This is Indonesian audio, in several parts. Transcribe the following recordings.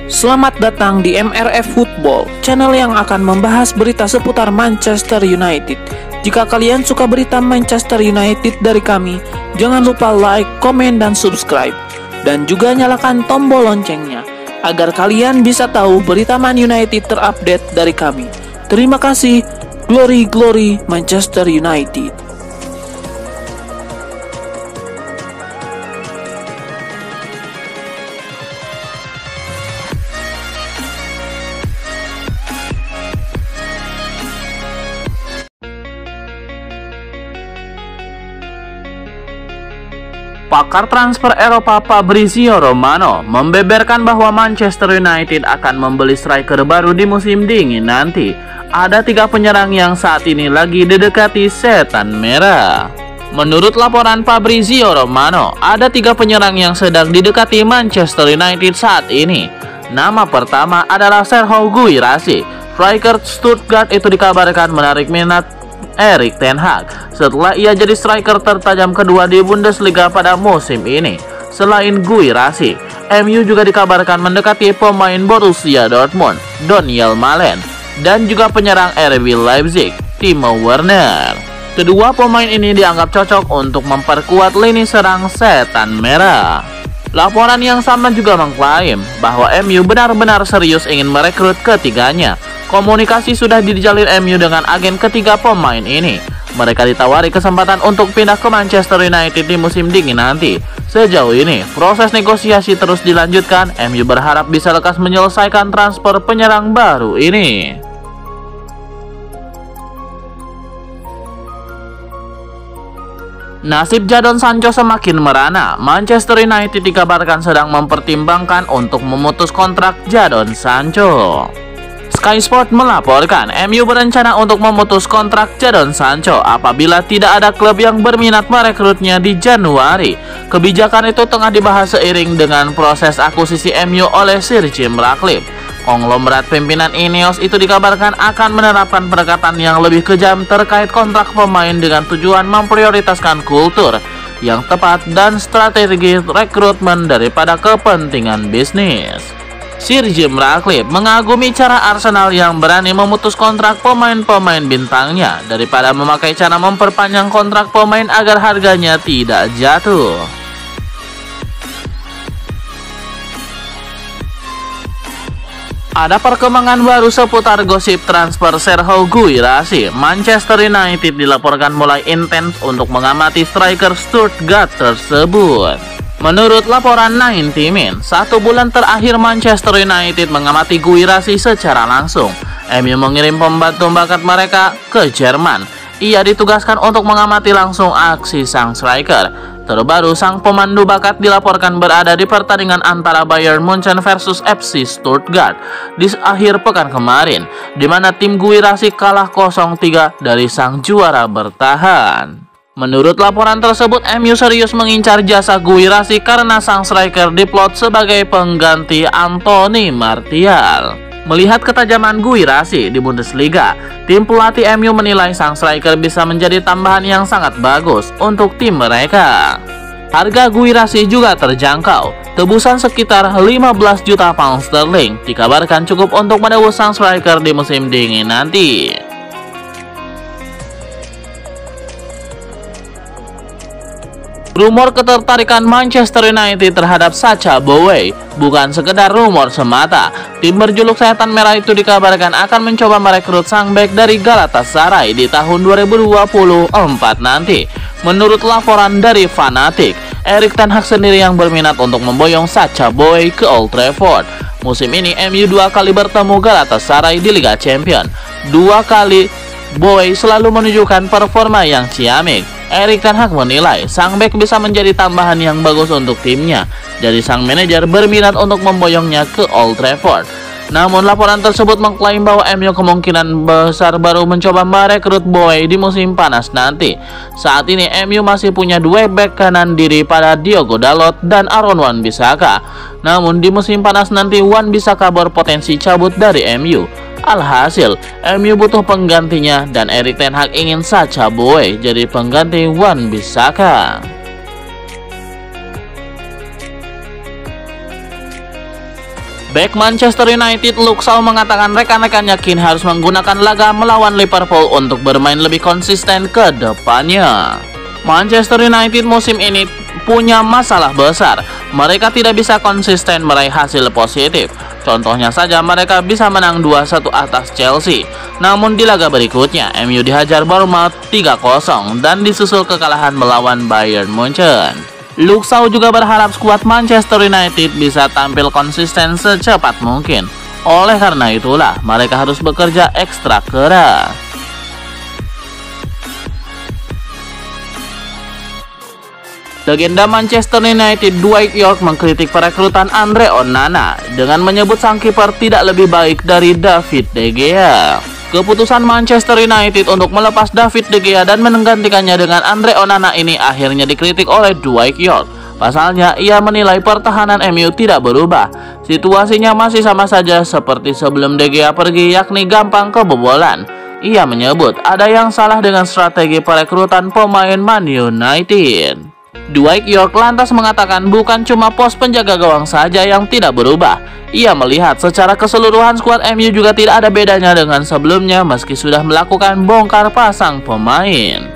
Selamat datang di MRF Football, channel yang akan membahas berita seputar Manchester United. Jika kalian suka berita Manchester United dari kami, jangan lupa like, komen, dan subscribe. Dan juga nyalakan tombol loncengnya, agar kalian bisa tahu berita Man United terupdate dari kami. Terima kasih, Glory Glory Manchester United. Pakar transfer Eropa Fabrizio Romano membeberkan bahwa Manchester United akan membeli striker baru di musim dingin nanti. Ada 3 penyerang yang saat ini lagi didekati setan merah. Menurut laporan Fabrizio Romano, ada 3 penyerang yang sedang didekati Manchester United saat ini. Nama pertama adalah Serhou Guirassy. Striker Stuttgart itu dikabarkan menarik minat Erik ten Hag setelah ia jadi striker tertajam kedua di Bundesliga pada musim ini. Selain Guirassy, MU juga dikabarkan mendekati pemain Borussia Dortmund, Daniel Malen, dan juga penyerang RB Leipzig, Timo Werner. Kedua pemain ini dianggap cocok untuk memperkuat lini serang setan merah. Laporan yang sama juga mengklaim bahwa MU benar-benar serius ingin merekrut ketiganya. Komunikasi sudah dijalin MU dengan agen ketiga pemain ini. Mereka ditawari kesempatan untuk pindah ke Manchester United di musim dingin nanti. Sejauh ini, proses negosiasi terus dilanjutkan. MU berharap bisa lekas menyelesaikan transfer penyerang baru ini. Nasib Jadon Sancho semakin merana. Manchester United dikabarkan sedang mempertimbangkan untuk memutus kontrak Jadon Sancho. Sky Sport melaporkan MU berencana untuk memutus kontrak Jadon Sancho apabila tidak ada klub yang berminat merekrutnya di Januari. Kebijakan itu tengah dibahas seiring dengan proses akuisisi MU oleh Sir Jim Ratcliffe. Konglomerat pimpinan Ineos itu dikabarkan akan menerapkan pendekatan yang lebih kejam terkait kontrak pemain dengan tujuan memprioritaskan kultur yang tepat dan strategi rekrutmen daripada kepentingan bisnis. Sir Jim Ratcliffe mengagumi cara Arsenal yang berani memutus kontrak pemain-pemain bintangnya daripada memakai cara memperpanjang kontrak pemain agar harganya tidak jatuh. Ada perkembangan baru seputar gosip transfer Serhou Guirassy. Manchester United dilaporkan mulai intens untuk mengamati striker Stuttgart tersebut. Menurut laporan 90 Min, 1 bulan terakhir Manchester United mengamati Guirassy secara langsung. MU mengirim pembantu bakat mereka ke Jerman. Ia ditugaskan untuk mengamati langsung aksi sang striker. Terbaru, sang pemandu bakat dilaporkan berada di pertandingan antara Bayern Munchen versus FC Stuttgart di akhir pekan kemarin, di mana tim Guirassy kalah 0-3 dari sang juara bertahan. Menurut laporan tersebut, MU serius mengincar jasa Guirassy karena sang striker diplot sebagai pengganti Anthony Martial. Melihat ketajaman Guirassy di Bundesliga, tim pelatih MU menilai sang striker bisa menjadi tambahan yang sangat bagus untuk tim mereka. Harga Guirassy juga terjangkau. Tebusan sekitar 15 juta pound sterling dikabarkan cukup untuk menebus sang striker di musim dingin nanti. Rumor ketertarikan Manchester United terhadap Sacha Boey bukan sekedar rumor semata. Tim berjuluk setan merah itu dikabarkan akan mencoba merekrut sang bek dari Galatasaray di tahun 2024 nanti. Menurut laporan dari Fanatic, Erik ten Hag sendiri yang berminat untuk memboyong Sacha Boey ke Old Trafford. Musim ini MU 2 kali bertemu Galatasaray di Liga Champions. 2 kali Boey selalu menunjukkan performa yang ciamik. Erik ten Hag menilai sang bek bisa menjadi tambahan yang bagus untuk timnya. Jadi sang manajer berminat untuk memboyongnya ke Old Trafford. Namun laporan tersebut mengklaim bahwa MU kemungkinan besar baru mencoba merekrut Boey di musim panas nanti. Saat ini MU masih punya 2 bek kanan diri pada Diogo Dalot dan Aaron Wan-Bissaka. Namun di musim panas nanti Wan-Bissaka berpotensi cabut dari MU. Alhasil, MU butuh penggantinya dan Erik ten Hag ingin Sacha Boey jadi pengganti Wan-Bissaka. Back Manchester United Luke Shaw mengatakan rekan-rekannya kini harus menggunakan laga melawan Liverpool untuk bermain lebih konsisten ke depannya. Manchester United musim ini punya masalah besar. Mereka tidak bisa konsisten meraih hasil positif. Contohnya saja mereka bisa menang 2-1 atas Chelsea. Namun di laga berikutnya MU dihajar Bournemouth 3-0 dan disusul kekalahan melawan Bayern Munchen. Luke Shaw juga berharap skuad Manchester United bisa tampil konsisten secepat mungkin. Oleh karena itulah, mereka harus bekerja ekstra keras. Legenda Manchester United Dwight Yorke mengkritik perekrutan Andre Onana dengan menyebut sang kiper tidak lebih baik dari David De Gea. Keputusan Manchester United untuk melepas David De Gea dan menggantikannya dengan Andre Onana ini akhirnya dikritik oleh Dwight Yorke. Pasalnya, ia menilai pertahanan MU tidak berubah. Situasinya masih sama saja seperti sebelum De Gea pergi, yakni gampang kebobolan. Ia menyebut ada yang salah dengan strategi perekrutan pemain Man United. Dwight Yorke lantas mengatakan bukan cuma pos penjaga gawang saja yang tidak berubah. Ia melihat secara keseluruhan skuad MU juga tidak ada bedanya dengan sebelumnya meski sudah melakukan bongkar pasang pemain.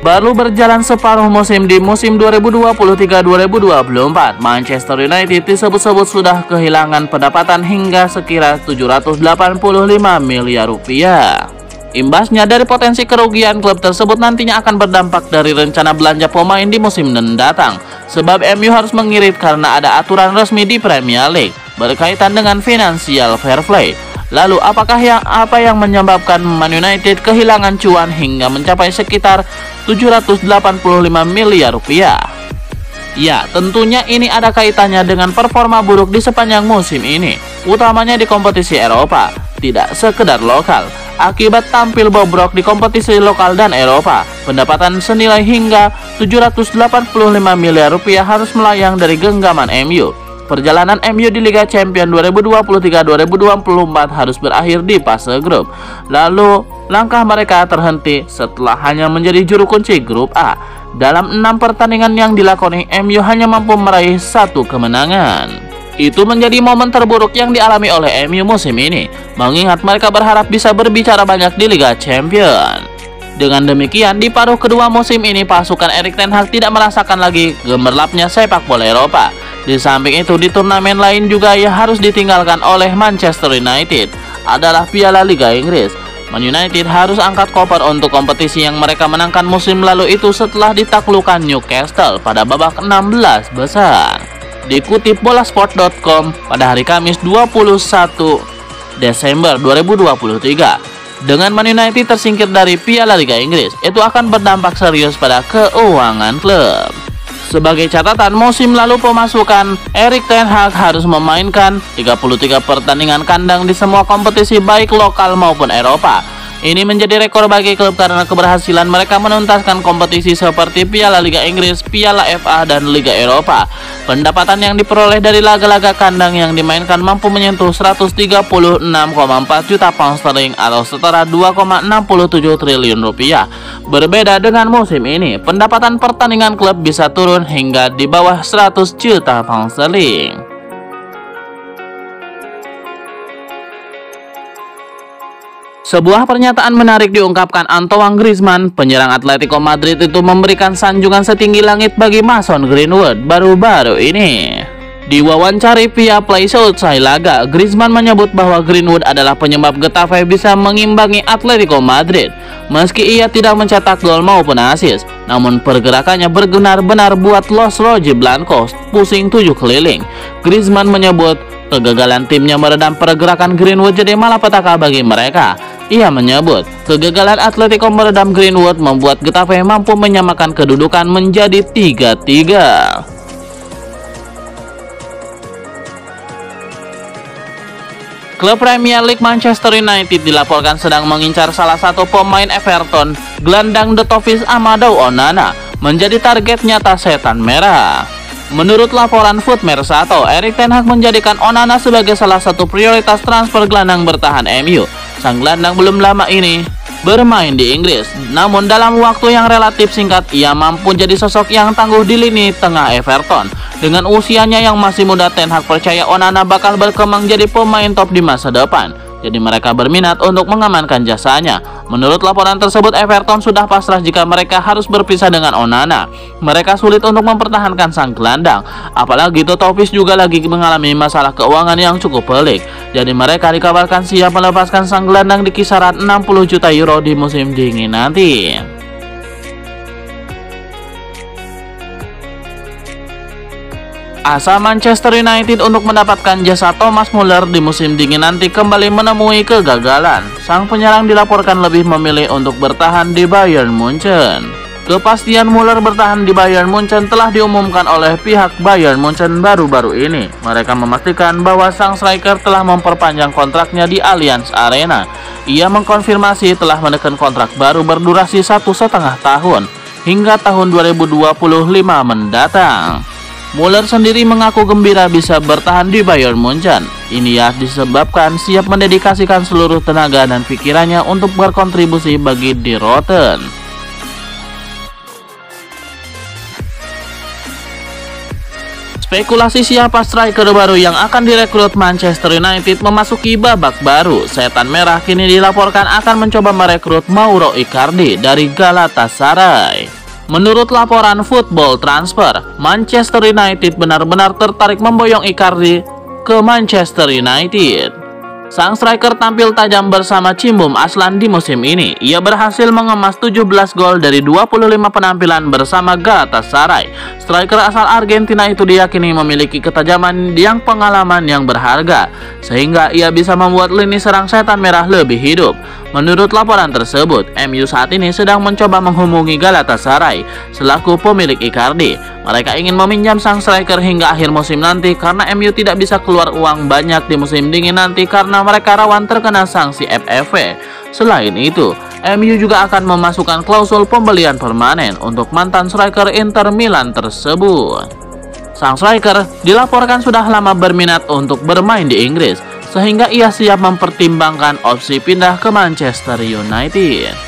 Baru berjalan separuh musim di musim 2023-2024, Manchester United disebut-sebut sudah kehilangan pendapatan hingga sekira 785 miliar rupiah. Imbasnya dari potensi kerugian klub tersebut nantinya akan berdampak dari rencana belanja pemain di musim mendatang. Sebab MU harus mengirit karena ada aturan resmi di Premier League berkaitan dengan financial fair play. Lalu apa yang menyebabkan Man United kehilangan cuan hingga mencapai sekitar 785 miliar rupiah? Ya, tentunya ini ada kaitannya dengan performa buruk di sepanjang musim ini, utamanya di kompetisi Eropa, tidak sekedar lokal. Akibat tampil bobrok di kompetisi lokal dan Eropa, pendapatan senilai hingga 785 miliar rupiah harus melayang dari genggaman MU. Perjalanan MU di Liga Champions 2023-2024 harus berakhir di fase grup. Lalu, langkah mereka terhenti setelah hanya menjadi juru kunci grup A. Dalam 6 pertandingan yang dilakoni, MU hanya mampu meraih 1 kemenangan. Itu menjadi momen terburuk yang dialami oleh MU musim ini, mengingat mereka berharap bisa berbicara banyak di Liga Champions. Dengan demikian, di paruh kedua musim ini, pasukan Erik ten Hag tidak merasakan lagi gemerlapnya sepak bola Eropa. Di samping itu, di turnamen lain juga yang harus ditinggalkan oleh Manchester United adalah Piala Liga Inggris. Man United harus angkat koper untuk kompetisi yang mereka menangkan musim lalu itu setelah ditaklukkan Newcastle pada babak 16 besar. Dikutip bolasport.com pada hari Kamis 21 Desember 2023, dengan Man United tersingkir dari Piala Liga Inggris, itu akan berdampak serius pada keuangan klub. Sebagai catatan, musim lalu pemasukan Erik ten Hag harus memainkan 33 pertandingan kandang di semua kompetisi baik lokal maupun Eropa. Ini menjadi rekor bagi klub karena keberhasilan mereka menuntaskan kompetisi seperti Piala Liga Inggris, Piala FA, dan Liga Eropa. Pendapatan yang diperoleh dari laga-laga kandang yang dimainkan mampu menyentuh 136,4 juta pound sterling atau setara 2,67 triliun rupiah. Berbeda dengan musim ini, pendapatan pertandingan klub bisa turun hingga di bawah 100 juta pound sterling. Sebuah pernyataan menarik diungkapkan Antoine Griezmann, penyerang Atletico Madrid itu memberikan sanjungan setinggi langit bagi Mason Greenwood baru-baru ini. Diwawancari via Play selesai laga, Griezmann menyebut bahwa Greenwood adalah penyebab Getafe bisa mengimbangi Atletico Madrid. Meski ia tidak mencetak gol maupun assist, namun pergerakannya benar-benar buat Los Rojiblancos pusing 7 keliling. Griezmann menyebut kegagalan timnya meredam pergerakan Greenwood jadi malapetaka bagi mereka. Ia menyebut kegagalan Atletico meredam Greenwood membuat Getafe mampu menyamakan kedudukan menjadi 3-3. Klub Premier League Manchester United dilaporkan sedang mengincar salah satu pemain Everton, gelandang The Toffees Amadou Onana, menjadi target nyata setan merah. Menurut laporan Foot Mercato, Erik ten Hag menjadikan Onana sebagai salah satu prioritas transfer gelandang bertahan MU. Sang gelandang belum lama ini bermain di Inggris. Namun dalam waktu yang relatif singkat, ia mampu jadi sosok yang tangguh di lini tengah Everton. Dengan usianya yang masih muda, Ten Hag percaya Onana bakal berkembang jadi pemain top di masa depan. Jadi mereka berminat untuk mengamankan jasanya. Menurut laporan tersebut, Everton sudah pasrah jika mereka harus berpisah dengan Onana. Mereka sulit untuk mempertahankan sang gelandang. Apalagi Toto Office juga lagi mengalami masalah keuangan yang cukup pelik. Jadi mereka dikabarkan siap melepaskan sang gelandang di kisaran 60 juta euro di musim dingin nanti. Asa Manchester United untuk mendapatkan jasa Thomas Muller di musim dingin nanti kembali menemui kegagalan. Sang penyerang dilaporkan lebih memilih untuk bertahan di Bayern Munchen. Kepastian Muller bertahan di Bayern Munchen telah diumumkan oleh pihak Bayern Munchen baru-baru ini. Mereka memastikan bahwa sang striker telah memperpanjang kontraknya di Allianz Arena. Ia mengkonfirmasi telah menekan kontrak baru berdurasi 1,5 tahun hingga tahun 2025 mendatang. Muller sendiri mengaku gembira bisa bertahan di Bayern Munchen. Ini ya disebabkan siap mendedikasikan seluruh tenaga dan pikirannya untuk berkontribusi bagi Die Roten. Spekulasi siapa striker baru yang akan direkrut Manchester United memasuki babak baru. Setan Merah kini dilaporkan akan mencoba merekrut Mauro Icardi dari Galatasaray. Menurut laporan Football Transfer, Manchester United benar-benar tertarik memboyong Icardi ke Manchester United. Sang striker tampil tajam bersama Cimbom Aslan di musim ini. Ia berhasil mengemas 17 gol dari 25 penampilan bersama Galatasaray. Striker asal Argentina itu diyakini memiliki ketajaman yang pengalaman yang berharga, sehingga ia bisa membuat lini serang Setan Merah lebih hidup. Menurut laporan tersebut, MU saat ini sedang mencoba menghubungi Galatasaray selaku pemilik Icardi. Mereka ingin meminjam sang striker hingga akhir musim nanti karena MU tidak bisa keluar uang banyak di musim dingin nanti karena mereka rawan terkena sanksi FFP. Selain itu, MU juga akan memasukkan klausul pembelian permanen untuk mantan striker Inter Milan tersebut. Sang striker dilaporkan sudah lama berminat untuk bermain di Inggris, sehingga ia siap mempertimbangkan opsi pindah ke Manchester United.